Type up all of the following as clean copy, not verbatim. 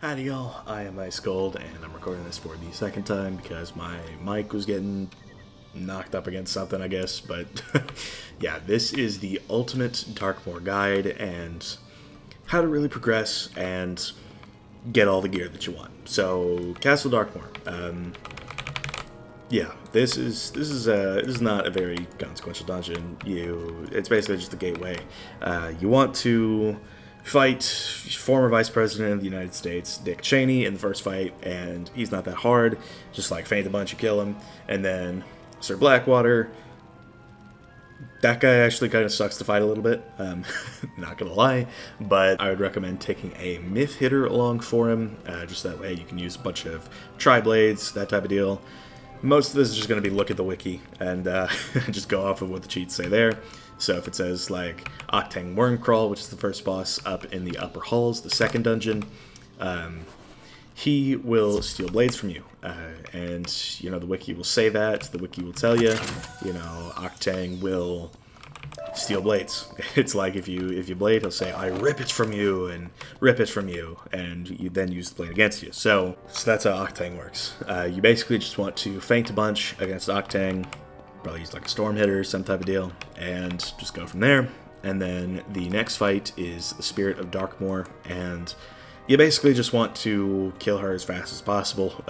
Howdy y'all, I am Ice Gold, and I'm recording this for the second time because my mic was getting knocked up against something, I guess, but yeah, this is the ultimate Darkmoor guide and how to really progress and get all the gear that you want. So, Castle Darkmoor. Yeah, this is not a very consequential dungeon. It's basically just a gateway. You want to fight former Vice President of the United States, Dick Cheney, in the first fight, and he's not that hard. Just like faint a bunch, you kill him. And then Sir Blackwater, that guy actually kind of sucks to fight a little bit, not gonna lie, but I would recommend taking a myth hitter along for him, just that way you can use a bunch of tri-blades, that type of deal. Most of this is just going to be look at the wiki and just go off of what the cheats say there. So if it says like Octang Wormcrawl, which is the first boss up in the upper halls, the second dungeon, he will steal blades from you. And, you know, the wiki will say that. The wiki will tell you, you know, Octang will steal blades. It's like if you blade, he'll say, I rip it from you, and rip it from you, and you then use the blade against you. So that's how Octang works. You basically just want to feint a bunch against Octang, probably use like a storm hitter, some type of deal, and just go from there. And then the next fight is the Spirit of Darkmoor, and you basically just want to kill her as fast as possible,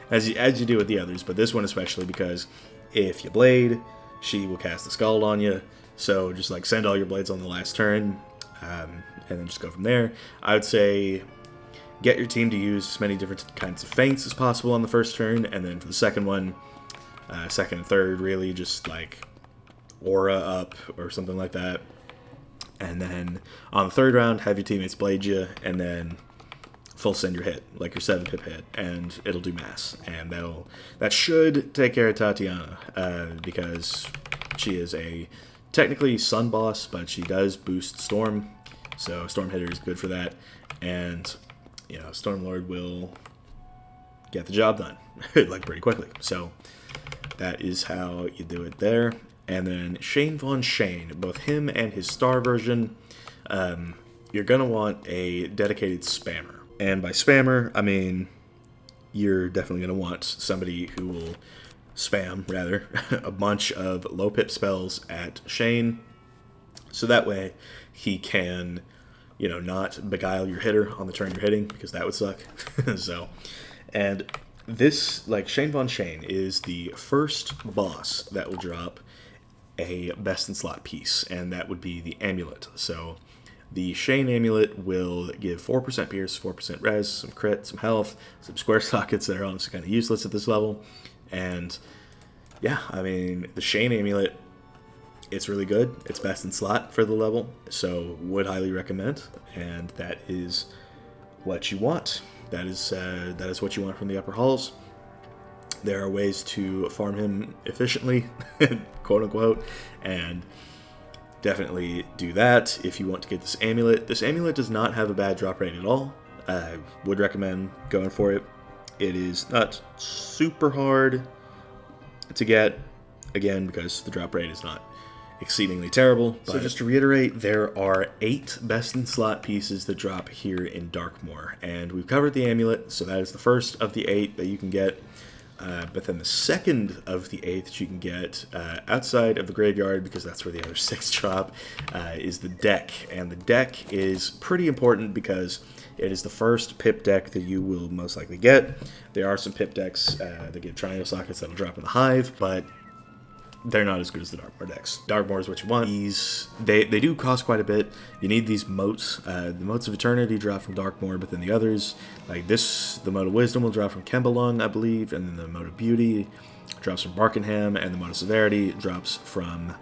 as you do with the others, but this one especially because if you blade, she will cast the Scald on you. So just like send all your blades on the last turn, and then just go from there. I would say get your team to use as many different kinds of feints as possible on the first turn, and then for the second one, second and third, really just like aura up or something like that. And then on the third round, have your teammates blade you, and then full send your hit, like your 7-pip hit, and it'll do mass. And that should take care of Tatiana, because she is a technically sun boss, but she does boost Storm, so Storm Hitter is good for that, and, you know, Stormlord will get the job done, like, pretty quickly. So that is how you do it there. And then Shane Von Shane, both him and his star version, you're going to want a dedicated spammer. And by spammer, I mean you're definitely going to want somebody who will spam, rather, a bunch of low pip spells at Shane, so that way he can, you know, not beguile your hitter on the turn you're hitting, because that would suck. So, and this, like, Shane Von Shane is the first boss that will drop a best in slot piece, and that would be the amulet. So the Shane amulet will give 4% pierce, 4% res, some crit, some health, some square sockets that are honestly kind of useless at this level. And yeah, I mean, the Shane amulet, it's really good. It's best in slot for the level, so would highly recommend. And that is what you want. That is what you want from the upper halls. There are ways to farm him efficiently, quote unquote, and definitely do that if you want to get this amulet. This amulet does not have a bad drop rate at all. I would recommend going for it. It is not super hard to get, again, because the drop rate is not exceedingly terrible. So just to reiterate, there are 8 best in slot pieces that drop here in Darkmoor, and we've covered the amulet, so that is the first of the 8 that you can get. But then the second of the 8 that you can get outside of the graveyard, because that's where the other 6 drop, is the deck. And the deck is pretty important because it is the first pip deck that you will most likely get. There are some pip decks that get triangle sockets that'll drop in the Hive, but they're not as good as the Darkmoor decks. Darkmoor is what you want. They do cost quite a bit. You need these moats. The Moats of Eternity drop from Darkmoor, but then the others, like this, the Moat of Wisdom will drop from Kembalung, I believe, and then the Moat of Beauty drops from Barkenham, and the Moat of Severity drops from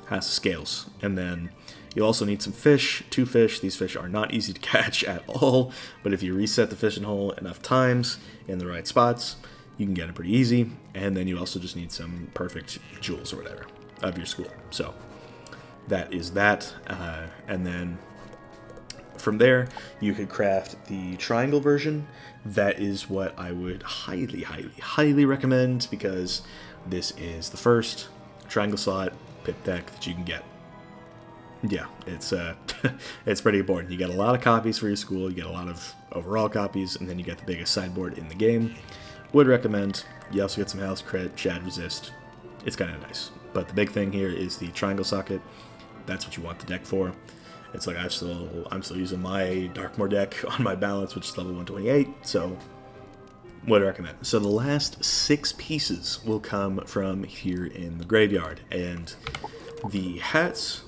House of Scales. And then you'll also need some fish, 2 fish. These fish are not easy to catch at all, but if you reset the fishing hole enough times in the right spots, you can get them pretty easy. And then you also just need some perfect jewels or whatever of your school. So that is that. And then from there, you could craft the triangle version. That is what I would highly, highly, highly recommend, because this is the first triangle slot pip deck that you can get. yeah, it's it's pretty important. You get a lot of copies for your school, you get a lot of overall copies, and then you get the biggest sideboard in the game. Would recommend. You also get some house crit, shad resist. It's kind of nice. But the big thing here is the triangle socket. That's what you want the deck for. It's like I'm still using my Darkmoor deck on my balance, which is level 128, so would recommend. So the last 6 pieces will come from here in the graveyard, and the hats,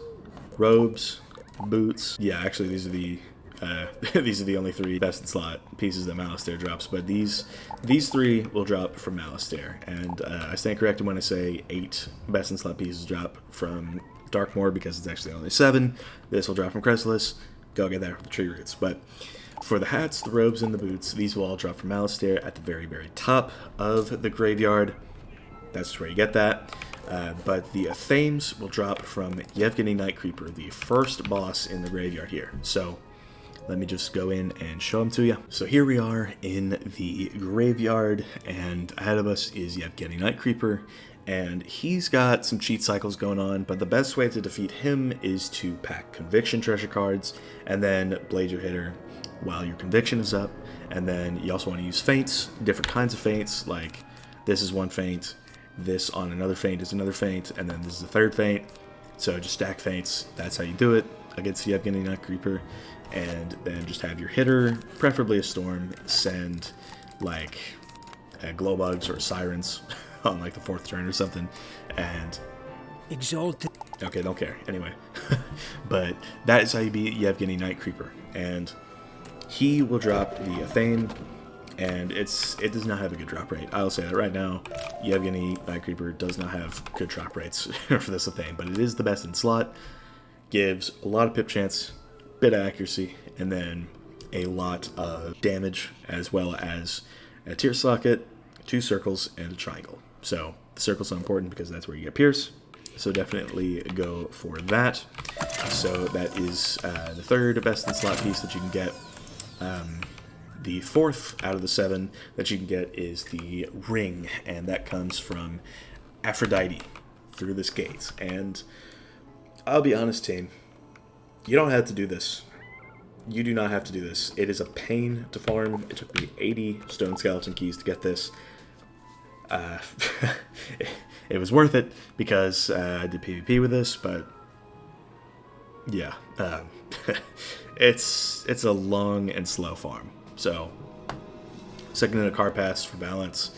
robes, boots. Yeah, actually these are the these are the only 3 best in slot pieces that Malistaire drops, but these 3 will drop from Malistaire, and I stand corrected when I say 8 best in slot pieces drop from Darkmoor, because it's actually only 7. This will drop from Chrysalis. Go get that from the tree roots. But for the hats, the robes, and the boots, these will all drop from Malistaire at the very, very top of the graveyard. That's where you get that. But the Athames will drop from Yevgeny Nightcreeper, the first boss in the graveyard here. So let me just go in and show them to you. So here we are in the graveyard, and ahead of us is Yevgeny Nightcreeper. And he's got some cheat cycles going on, but the best way to defeat him is to pack Conviction treasure cards and then blade your hitter while your Conviction is up. And then you also want to use feints, different kinds of feints, like this is one feint, this on another feint is another feint, and then this is the third feint. So just stack feints, that's how you do it against the Yevgeny Nightcreeper. And then just have your hitter, preferably a Storm, send like Glowbugs or Sirens on like the 4th turn or something, and exalted. Okay, don't care. Anyway, but that is how you beat Yevgeny Nightcreeper, and he will drop the Athame, and it does not have a good drop rate. I'll say that right now. Yevgeny Nightcreeper does not have good drop rates for this Athame, but it is the best in slot. Gives a lot of pip chance, bit of accuracy, and then a lot of damage, as well as a tier socket, 2 circles, and a triangle. So the circles are important because that's where you get Pierce. So definitely go for that. So that is the 3rd best in slot piece that you can get. The 4th out of the 7 that you can get is the ring, and that comes from Aphrodite through this gate. And I'll be honest, team, you don't have to do this. You do not have to do this. It is a pain to farm. It took me 80 stone skeleton keys to get this. It was worth it because I did PvP with this, but yeah, it's a long and slow farm. So, second in a car pass for balance.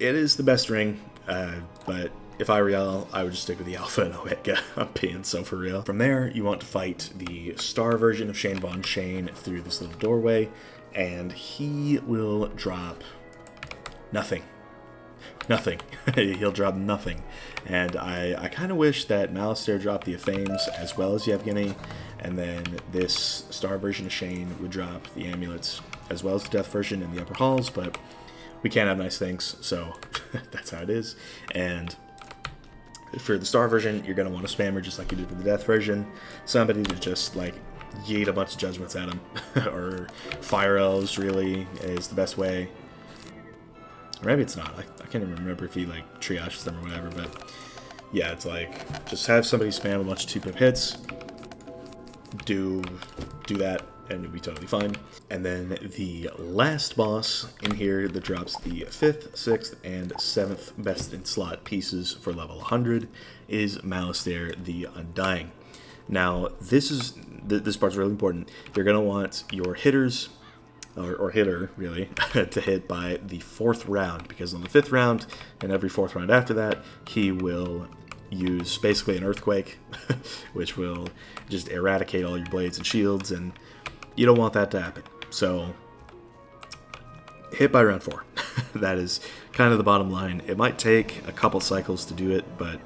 It is the best ring, but if I were y'all, I would just stick with the Alpha and Omega. I'm being so for real. From there, you want to fight the star version of Shane Von Shane through this little doorway, and he will drop nothing. Nothing. He'll drop nothing. And I kind of wish that Malistaire dropped the Athames as well as Yevgeny, and then this star version of Shane would drop the amulets as well as the death version in the upper halls, but we can't have nice things, so that's how it is. And for the star version, you're going to want a spammer just like you did for the death version. Somebody to just like yeet a bunch of judgments at him. Or fire elves really is the best way. Or maybe it's not. I can't even remember if he like triages them or whatever, but yeah, it's like just have somebody spam a bunch of 2-pip hits. Do that, and it'll be totally fine. And then the last boss in here that drops the 5th, 6th, and 7th best in slot pieces for level 100 is Malistaire the Undying. Now, this part's really important. You're going to want your hitters, or hitter, really, to hit by the 4th round, because on the 5th round, and every 4th round after that, he will use basically an earthquake, which will just eradicate all your blades and shields, and you don't want that to happen. So, hit by round 4. That is kind of the bottom line. It might take a couple cycles to do it, but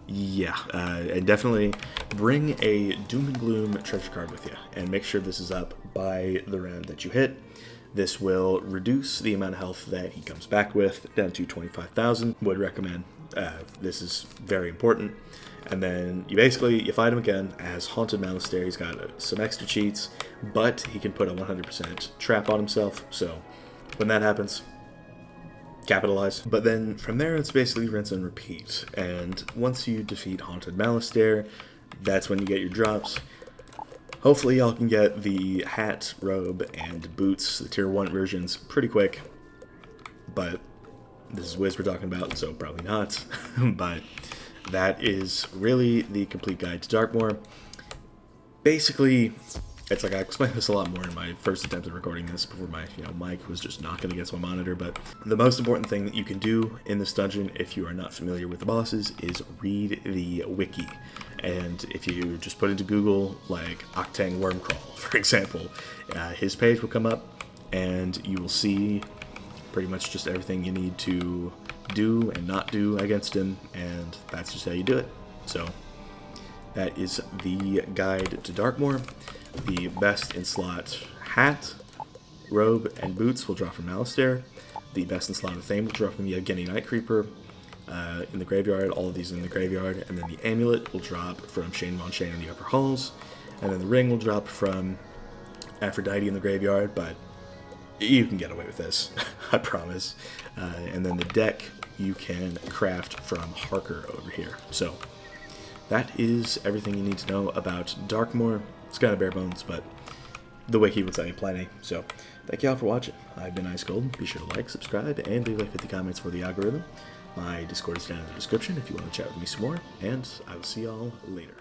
yeah, and definitely bring a Doom and Gloom treasure card with you, and make sure this is up by the round that you hit. This will reduce the amount of health that he comes back with down to 25,000. Would recommend. This is very important. And then you fight him again as Haunted Malistaire. He's got some extra cheats, but he can put a 100% trap on himself. So when that happens, capitalize. But then from there, it's basically rinse and repeat. And once you defeat Haunted Malistaire, that's when you get your drops. Hopefully y'all can get the hat, robe, and boots, the tier 1 versions, pretty quick. But this is Wiz we're talking about, so probably not. But that is really the complete guide to Darkmoor. Basically, it's like I explained this a lot more in my first attempt at recording this before my mic was just knocking against my monitor, but the most important thing that you can do in this dungeon if you are not familiar with the bosses is read the wiki. And if you just put into Google, like, Octang Wormcrawl, for example, his page will come up, and you will see pretty much just everything you need to do and not do against him, and that's just how you do it. So that is the guide to Darkmoor. The best in slot hat, robe, and boots will drop from Malistaire. The best in slot of Fame will drop from the Yevgeny Night Creeper in the graveyard. All of these in the graveyard. And then the amulet will drop from Shane Von Shane in the upper halls. And then the ring will drop from Aphrodite in the graveyard, but you can get away with this, I promise. And then the deck you can craft from Harker over here. So that is everything you need to know about Darkmoor. It's kind of bare bones, but the wiki will tell you plenty. So thank y'all for watching. I've been Ice Golden. Be sure to like, subscribe, and leave like 50 comments for the algorithm. My Discord is down in the description if you want to chat with me some more, and I will see y'all later.